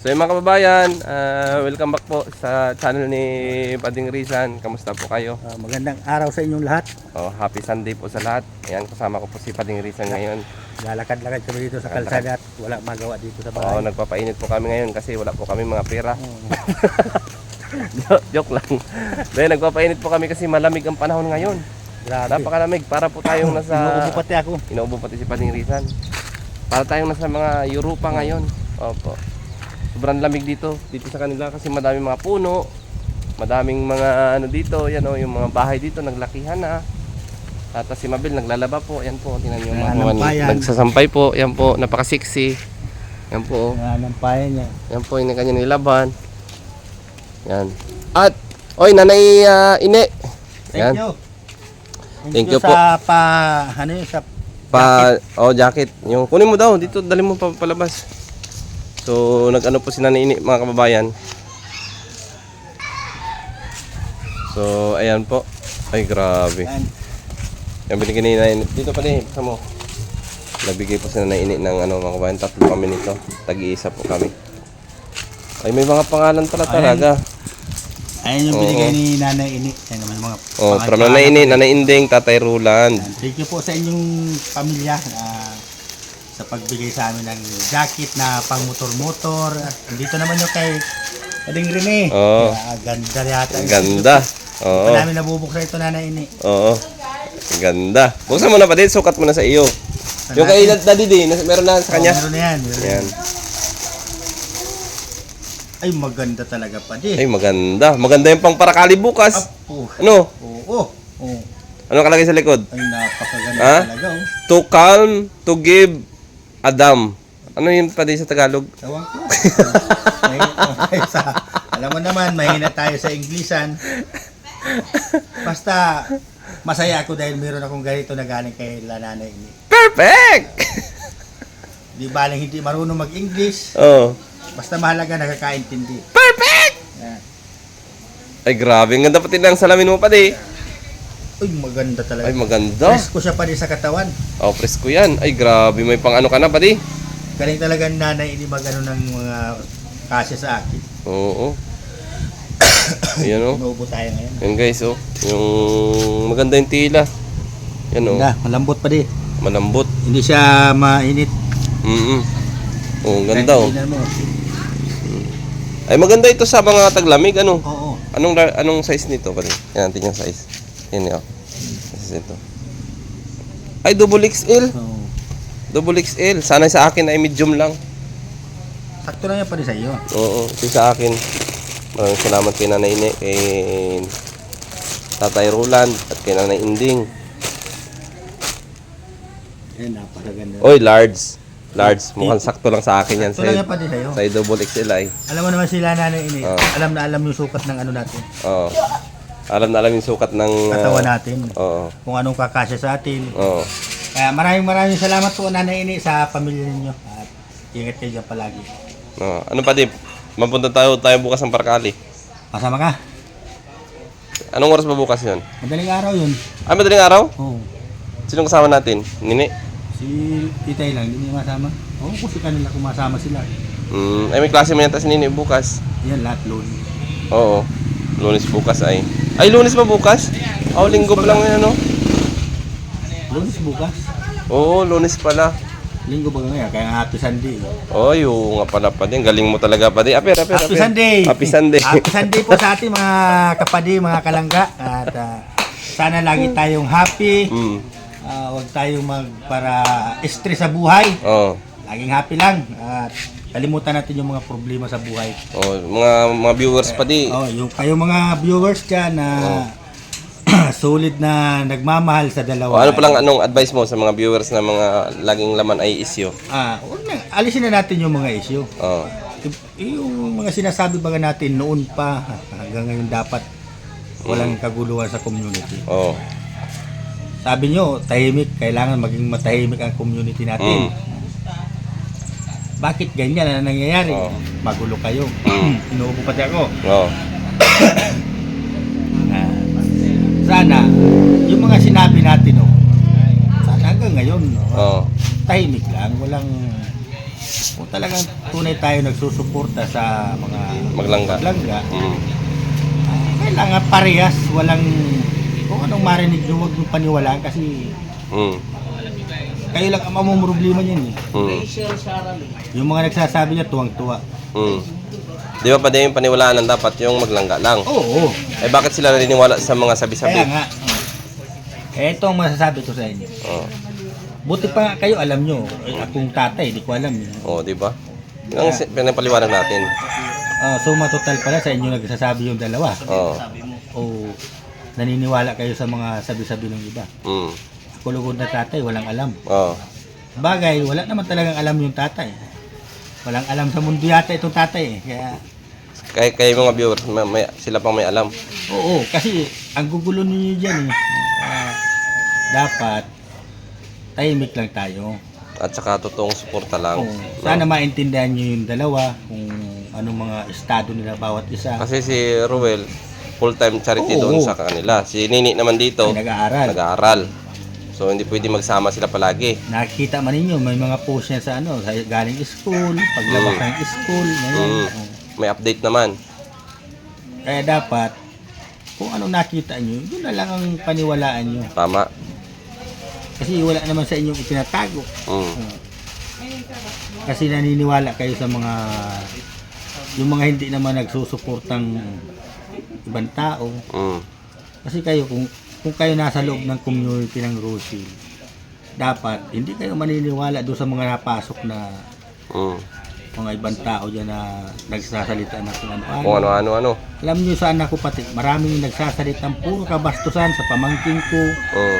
So yung mga kababayan, welcome back po sa channel ni Pading Rizan. Kamusta po kayo? Magandang araw sa inyong lahat. Happy Sunday po sa lahat. Ayan, kasama ko po si Pading Rizan ngayon. Lalakad-lakad kami dito sa kalsada at wala magawa dito sa bahay. Nagpapainit po kami ngayon kasi wala po kami mga pera. Joke lang. Dahil nagpapainit po kami kasi malamig ang panahon ngayon. Grabe. Napakalamig. Para po tayong nasa... Inuubo pati ako. Inuubo pati si Pading Rizan. Para tayong nasa mga Europa ngayon. Opo. Sobrang lamig dito sa kanila kasi madaming mga puno, madaming mga ano dito, yan o, yung mga bahay dito naglakihan na. At si Mabel naglalaba po, yan po, tingnan niyo mga nagsasampay po, yan po, napaka-sexy. Yan po. Nanampayan niya. Yan po yung kanya nilaban. Yan. At oy, Nanay Ine. Thank you. Thank you po. Sa jacket. Yung kunin mo daw dito, dali mo pa palabas. So, nag-ano po si Nanay Ini, mga kababayan. So, ayan po. Ay, grabe. Yan, binigyan ni Nanay Ini. Dito pa din, mo. Nabigay po si Nanay Ini ng ano, mga kababayan. 3 kami nito. Tag-iisa po kami. Ay, may mga pangalan pala talaga. Ayun yung binigay ni Nanay Ini. Ayun naman mga from Nanay Ini, Nanay Inding, Tatay Roland. Thank you po sa inyong pamilya. Sa pagbigay sa amin ng jacket na pang motor-motor. At dito naman yung kay Pading Rene. Ganda yata. Ganda. Oo. Hindi pa namin nabubuksan ito, Nanay Ini. Oo. Ganda. Buksan mo na pa din, sukat mo na sa iyo. Yung kay Daddy din, meron na sa kanya. Meron na yan. Yan. Ay, maganda talaga pa di. Ay, maganda. Maganda yung pang parakali bukas. Ano? Oo. Ano kalagay sa likod? Ay, napakaganda talaga. To calm, to give, Adam. Ano yun pa din sa Tagalog? Tawag ko. Alam mo naman, mahina tayo sa Inglesan. Basta, masaya ako dahil meron akong ganito na galing kay Nanay Ini. Perfect! Di baling hindi marunong mag-English. Oo. Basta mahalaga nakakaintindi. Perfect! Yan. Ay, grabe. Ang ganda pati ng salamin mo pa di. Uy, maganda talaga. Ay, maganda. Presko siya pa di sa katawan. Oh, presko yan. Ay, grabe. May pang ano ka na pa di. Galing talaga ng Nanay Ini mag-ano ng mga kasya sa akin. Oo. Ayan o. Inuubo tayo ngayon. Yan guys o. Yung maganda yung tila. Yan o. Malambot pa di. Malambot. Hindi siya mainit. Oo, ganda o. Tingnan mo. Ay, maganda ito sa mga taglamig. Ano? Oo. Anong size nito? Yan natin yung size. Yan o. Size ito. Ay, double XL. Oo. Double XL. Sana sa akin ay medium lang. Sakto lang yan pa rin sa iyo. Oo, ito sa akin. Maraming salamat kay Nanay Ine, kay Tatay Roland, at kay Nanay Inding. Ayan, napakaganda. Oy, large. Mukhang sakto lang sa akin yan. Sakto lang yan pa rin sa iyo. Sa double XL ay. Alam mo naman sila, Nanay Ini. Oo. Alam na alam yung sukat ng ano natin. Oo. Alam na alam yung sukat ng Katawan natin. Oo. Kung anong kakasya sa atin. Oo. Kaya maraming salamat po, Nanay Ini, sa pamilya ninyo. At ingat kayo dyan palagi. Ano pa di? Mapunta tayo bukas ng Parkali. Masama ka? Anong oras ba bukas yun? Madaling araw yun. Ay, madaling araw? Oo. Sinong kasama natin? Nini? Si Titay lang, hindi niya masama. Oo, kasi kanila kung masama sila. Ay, may klase mo yata si Nini bukas. Yan, lahat loan. Oo. Lunes bukas ay. Ay, Lunes ba bukas? Oh, linggo pa lang yan, ano? Lunes bukas? Oo, Lunes pala. Linggo ba ngayon? Kaya nga Happy Sunday. Oh, yung nga pala pa din. Galing mo talaga pa din. Aper. Happy Sunday! Happy Sunday. Happy Sunday po sa ating mga kapadi, mga kalangga. At sana lagi tayong happy. Huwag tayong para stress sa buhay. Oo. Laging happy lang. At kalimutan natin yung mga problema sa buhay. Oh, mga viewers pa di. Yung kayong mga viewers dyan na solid na nagmamahal sa dalawa. Ano palang anong advice mo sa mga viewers na mga laging laman ay issue? Huwag na, alisin na natin yung mga issue. Oo. Yung mga sinasabi baga natin noon pa hanggang ngayon dapat walang kaguluhan sa community. Oo. Sabi nyo, tahimik, kailangan maging matahimik ang community natin. Bakit ganyan na nangyayari? Magulo kayo. Inuubo pati ako. Oo. Sana, yung mga sinabi natin, sana hanggang ngayon, tahimik lang, walang kung talagang tunay tayo nagsusuporta sa mga Maglangga. Mm. kailangan parehas, walang kung anong marinig nyo, huwag nyo paniwalaan kasi Mm. kayo lang ang mamumroblema niyan eh. Mm. Yung mga nagsasabi niya, tuwang-tuwa. Mm. Di ba pa din yung paniwalaan ng dapat yung maglangga lang? Oo. Eh bakit sila naniniwala sa mga sabi-sabi? Kaya nga. Ito ang masasabi ko sa inyo. Oh. Buti pa nga kayo alam nyo. Akong tatay, di ko alam. Oh, di ba? Yun ang pinapaliwanag natin. Suma total pala sa inyo nagsasabi yung dalawa. Oh. O naniniwala kayo sa mga sabi-sabi ng iba. Mm. Ako lugod na tatay, walang alam. Oh. Bagay, wala naman talagang alam yung tatay. Walang alam sa mundo yata itong tatay eh. Kaya, Kaya mga viewers, sila pang may alam. oo, kasi ang gugulo ninyo dyan eh. Dapat, tahimik lang tayo. At saka totoong suporta lang. Oo. Sana maintindihan nyo yung dalawa kung anong mga estado nila bawat isa. Kasi si Ruel, full-time charity Oo. doon sa kanila. Si Nini naman dito, Ay, nag-aaral. nag-aaral. So hindi pwede magsama sila palagi. Nakikita man ninyo, may mga post niya sa galing school, paglabas ng school, ngayon. Mm. Oo. May update naman. Kaya dapat, kung ano nakita nyo, yun na lang ang paniwalaan nyo. Tama. Kasi wala naman sa inyong itinatago. Mm. Kasi naniniwala kayo sa yung mga hindi naman nagsusuportang ibang tao. Mm. Kasi kayo, kung kayo nasa loob ng community ng Rosie, dapat hindi kayo maniniwala doon sa mga napasok na mga ibang tao dyan na nagsasalita na kung ano-ano. Kung ano-ano. Alam niyo sa anak ko pati, maraming nagsasalitang puro kabastusan sa pamangkin ko.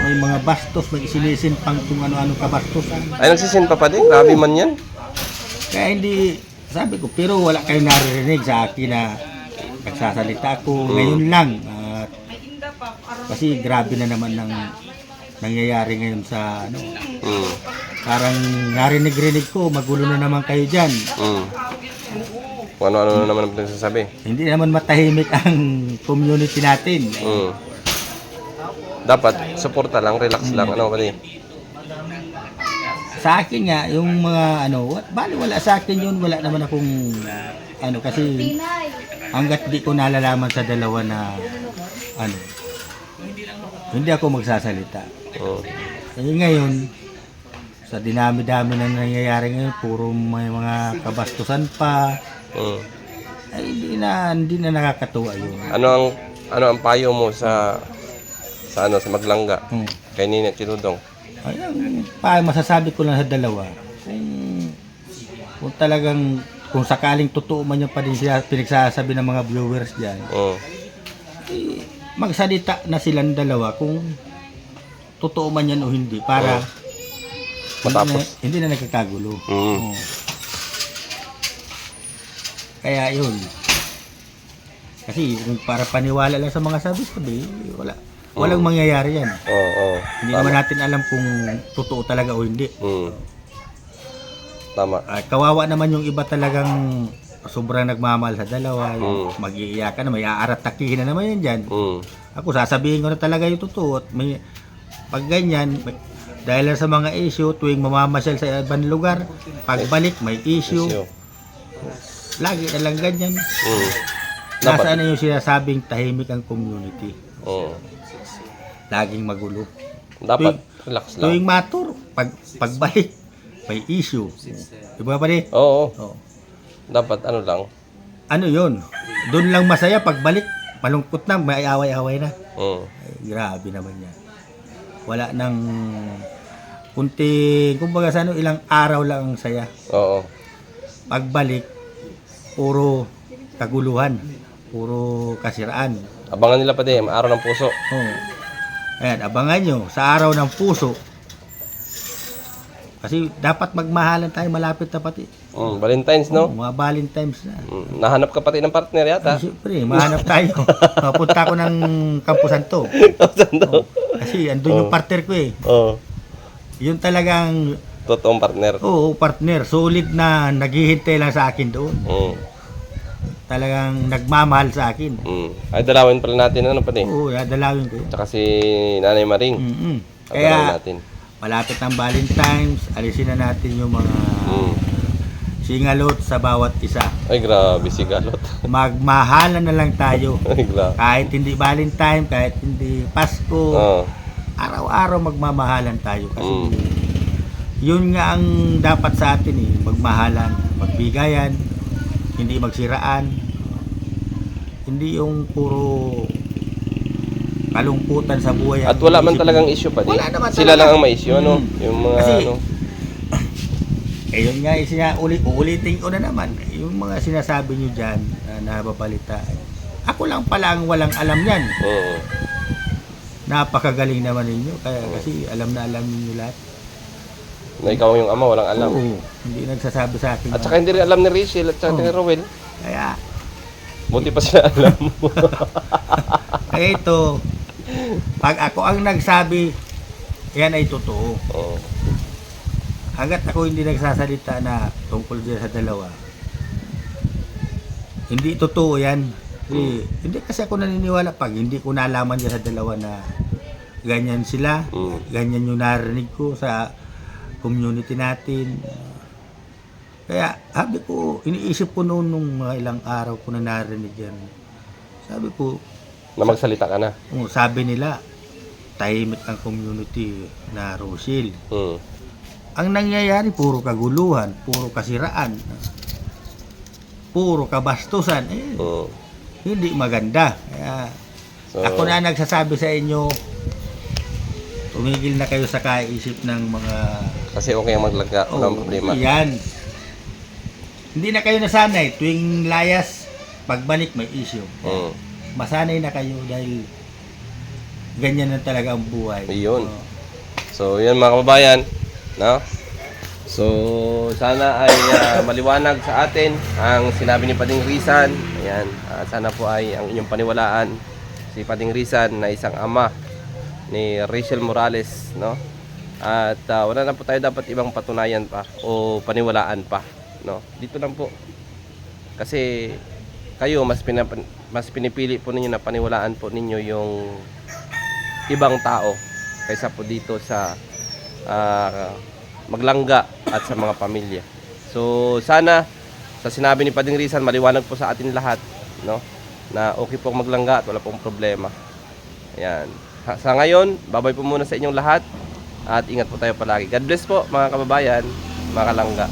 May mga bastos, may isinisin pang kung ano-ano kabastusan. Ay, nagsisin pa din? Grabe man yan. Kaya hindi, sabi ko, pero wala kayong naririnig sa akin na nagsasalita ako. Ngayon lang. Kasi grabe na naman ng nangyayari ngayon sa parang narinig-rinig ko, magulo na naman kayo dyan. Kung ano-ano na naman ang pinagsasabi. Hindi naman matahimik ang community natin. Dapat, suporta lang, relax lang. Ano ba din? Sa akin nga, yung mga bali wala sa akin yun, wala naman akong kasi hanggat di ko nalalaman sa dalawa na hindi ako magsasalita. Ngayon, sa dinami-dami na nangyayari ngayon, puro may mga kabastusan pa. Ay hindi na nakakatuwa yun. Ano ang payo mo sa maglangga? Kay Nini at Tinudong? Masasabi ko lang sa dalawa, kung talagang, kung sakaling totoo man yung pa din siya pinagsasabi ng mga viewers dyan, magsalita na silang dalawa kung totoo man yan o hindi para matapos. hindi na nagkakagulo. Kaya yun. Kasi kung para paniwala lang sa mga sabi-sabi, walang mangyayari yan. Hindi naman natin alam kung totoo talaga o hindi. Tama. Kawawa naman yung iba talagang sobrang nagmamahal sa dalawa. Mag-iiyakan na, may aarat-takihin na naman yan dyan. Ako sasabihin ko na talaga yung totoo. At pag ganyan, dahil lang sa mga issue, tuwing mamamasyal sa ibang lugar, pagbalik may issue. Lagi na lang ganyan. Nasaan na yung sinasabing tahimik ang community? Laging magulo. Dapat relax lang. Tuwing matur, pagbalik, may issue. Diba pa rin? Oo. Dapat lang. Ano yun? Doon lang masaya, pagbalik, malungkot na, may away-away na. Ay, grabe naman yan. Wala nang kumbaga sa ilang araw lang ang saya. Pagbalik, puro kaguluhan, puro kasiraan. Abangan nila pa din, araw ng puso. Ayan, abangan nyo, sa araw ng puso. Kasi dapat magmahalan tayo, malapit na pati. Valentine's, no? Mga Valentine's na. Nahanap ka pati ng partner yata. Siyempre, mahanap tayo. Mapunta ko ng Campo Santo. Kasi andun yung partner ko eh. Yun talagang totoong partner. Partner. Solid na naghihintay lang sa akin doon. Talagang nagmamahal sa akin. Ay, dalawin pala natin pa din. Dalawin ko yun. Tsaka si Nanay Maring. Kaya, malapit ang Valentine's, alisin na natin yung mga singalot sa bawat isa. Ay, grabe si Galot. Magmahalan na lang tayo. Ay, grabe. Kahit hindi Valentine, kahit hindi Pasko, Oo. araw-araw magmamahalan tayo. Kasi Mm. yun nga ang dapat sa atin eh, magmahalan, magbigayan, hindi magsiraan. Hindi yung puro kalungkutan sa buhay. At wala man talagang issue pa din. Wala naman Sila talaga. lang ang may issue, ano? Mm. Yung mga, Kasi, ano. yun nga, uulitin ko na naman, yung mga sinasabi nyo dyan na nababalitaan. Ako lang pala ang walang alam yan. Oo. Napakagaling naman ninyo, kaya kasi alam na alam ninyo lahat. Na ikaw yung ama, walang alam. Oo, hindi nagsasabi sa akin. At saka hindi rin alam ni Rachel at saka Oo. ni Rowel. Kaya, Buti pa sila alam mo. kaya ito, pag ako ang nagsabi, yan ay totoo. Oo. Hanggat ako hindi nagsasalita na tungkol dyan sa dalawa, hindi totoo yan. Hindi kasi ako naniniwala pag hindi ko nalaman dyan sa dalawa na ganyan sila, ganyan yung narinig ko sa community natin. Kaya sabi ko, iniisip ko noon nung mga ilang araw ko na narinig yan. Sabi ko, Na magsalita ka na. sabi nila, tahimik ang community na Rochelle. Mm. Ang nangyayari, puro kaguluhan, puro kasiraan, puro kabastusan. Mm. Hindi maganda. Kaya So, ako na nagsasabi sa inyo, tumigil na kayo sa kaisip ng mga... kasi okay ang maglaga. Walang problema. Yan. Hindi na kayo nasanay. Tuwing layas, pagbalik may issue. Mm. Masanay na kayo dahil ganyan na talaga ang buhay. Iyon. So, yan mga kababayan, no? So, sana ay maliwanag sa atin ang sinabi ni Pading Rizan. Ayan, sana po ay ang inyong paniwalaan si Pading Rizan na isang ama ni Rachel Morales, no? At wala na po tayo dapat ibang patunayan pa o paniwalaan pa, no? Dito lang po. Kasi kayo mas pinipili po ninyo na paniwalaan po ninyo yung ibang tao kaysa po dito sa maglangga at sa mga pamilya. So sana sa sinabi ni Pading Rizan maliwanag po sa atin lahat, no, na okay po maglangga at wala pong problema. Ayan. Sa ngayon, babay po muna sa inyong lahat at ingat po tayo palagi. God bless po mga kababayan, mga kalangga.